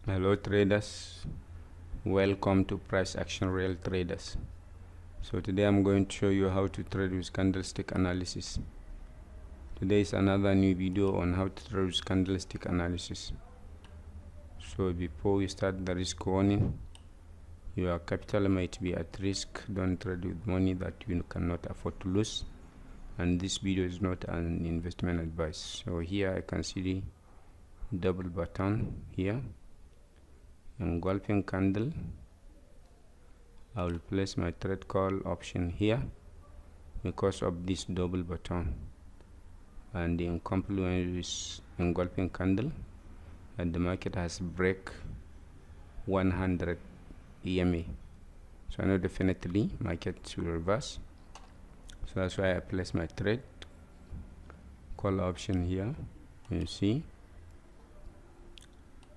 Hello traders, welcome to Price Action Real Traders. So today I'm going to show you how to trade with candlestick analysis. Today is another new video on how to trade with candlestick analysis. So before we start, the risk warning: your capital might be at risk. Don't trade with money that you cannot afford to lose, and this video is not an investment advice. So here I can see the double button here, engulfing candle. I will place my trade call option here because of this double button, and in confluence with engulfing candle, and the market has break 100 EMA. So I know definitely market will reverse. So that's why I place my trade call option here. You see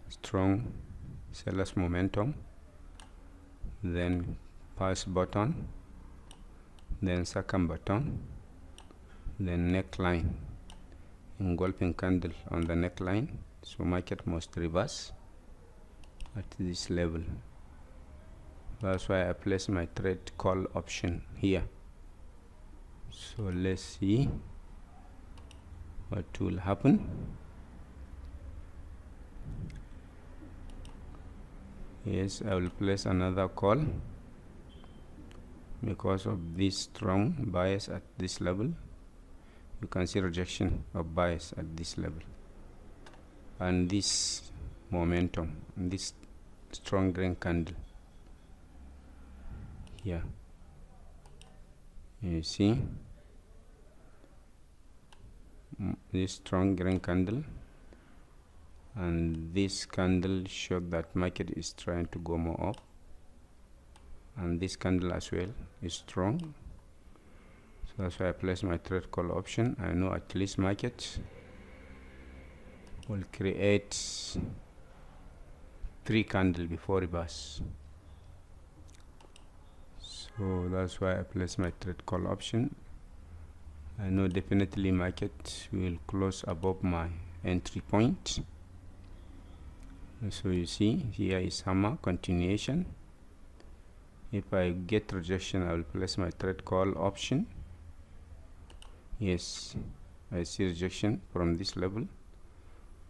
strong sellers momentum, then pass button, then second button, then neckline, engulfing candle on the neckline. So market must reverse at this level. That's why I place my trade call option here. So let's see what will happen. Yes, I will place another call because of this strong bias at this level. You can see rejection of bias at this level, and this momentum, this strong green candle here. You see this strong green candle, and this candle showed that market is trying to go more up, and this candle as well is strong. So that's why I place my trade call option. I know at least market will create 3 candles before reverse. So that's why I place my trade call option. I know definitely market will close above my entry point. So you see here is hammer continuation. If I get rejection, I will place my trade call option. Yes, I see rejection from this level,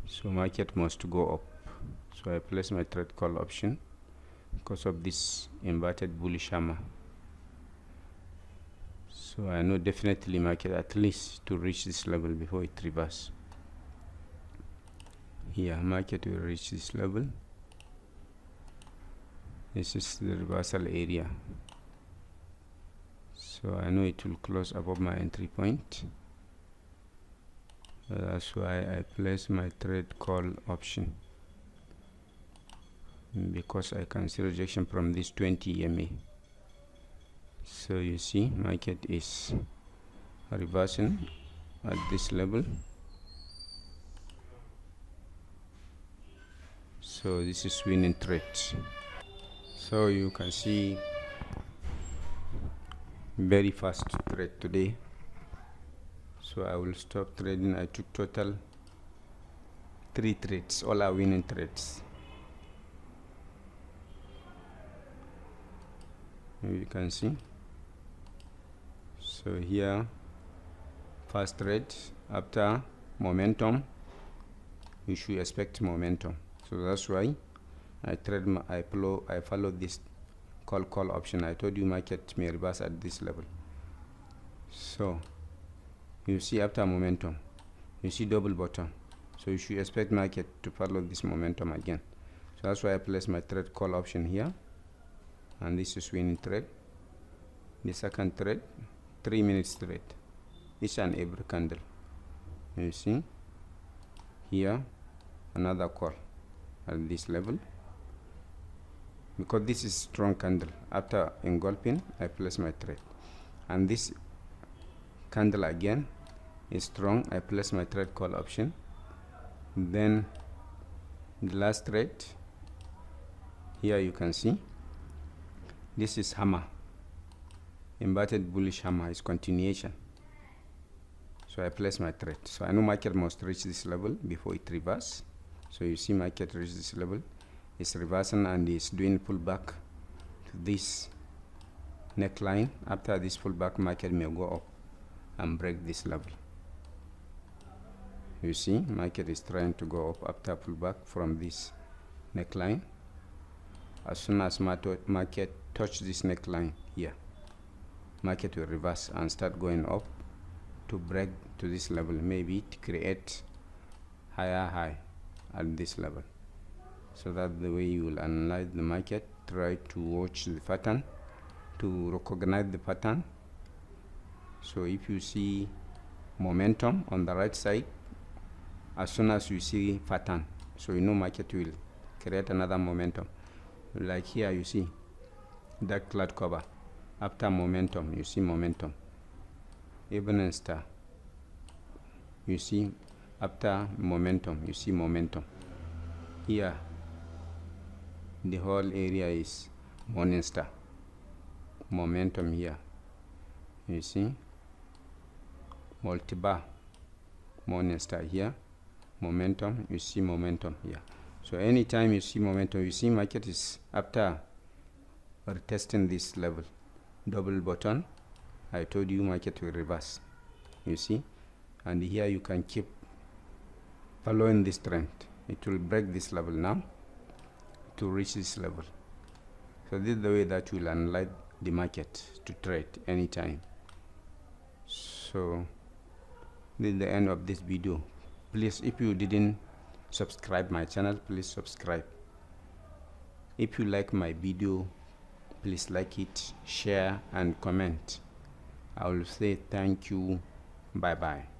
so market must go up. So I place my trade call option because of this inverted bullish hammer. So I know definitely market at least to reach this level before it reverse. Here market will reach this level. This is the reversal area, so I know it will close above my entry point. That's why I place my trade call option, because I can see rejection from this 20 EMA. So you see market is reversing at this level. So this is winning trade. So you can see very fast trade today. So I will stop trading. I took total 3 trades, all are winning trades. You can see. So here first trade after momentum, you should expect momentum. So that's why I follow this call option. I told you market may reverse at this level. So you see after momentum, you see double bottom, so you should expect market to follow this momentum again. So that's why I place my trade call option here, and this is winning trade. The second trade, 3 minutes trade, each and every candle. You see here another call at this level, because this is strong candle. After engulfing, I place my trade, and this candle again is strong. I place my trade call option. Then the last trade here, you can see this is hammer, inverted bullish hammer, is continuation. So I place my trade. So I know market must reach this level before it reverse. So you see market reach this level. is reversing and is doing pullback to this neckline. After this pullback, market may go up and break this level. You see, market is trying to go up after pullback from this neckline. As soon as market touch this neckline here, market will reverse and start going up to break to this level, maybe to create higher high at this level. So that's the way you will analyze the market. Try to watch the pattern to recognize the pattern. So if you see momentum on the right side, as soon as you see pattern, so you know market will create another momentum. Like here you see dark cloud cover. After momentum, you see momentum. Evening star, you see after momentum, you see momentum. Here the whole area is morning star, momentum. Here you see multi-bar, morning star. Here momentum, you see momentum here. So anytime you see momentum, you see market is after retesting this level, double bottom, I told you market will reverse, you see. And here you can keep following this trend. It will break this level now to reach this level. So this is the way that you will analyze the market to trade anytime. So this is the end of this video. Please, if you didn't subscribe my channel, please subscribe. If you like my video, please like it, share and comment. I will say thank you. Bye bye.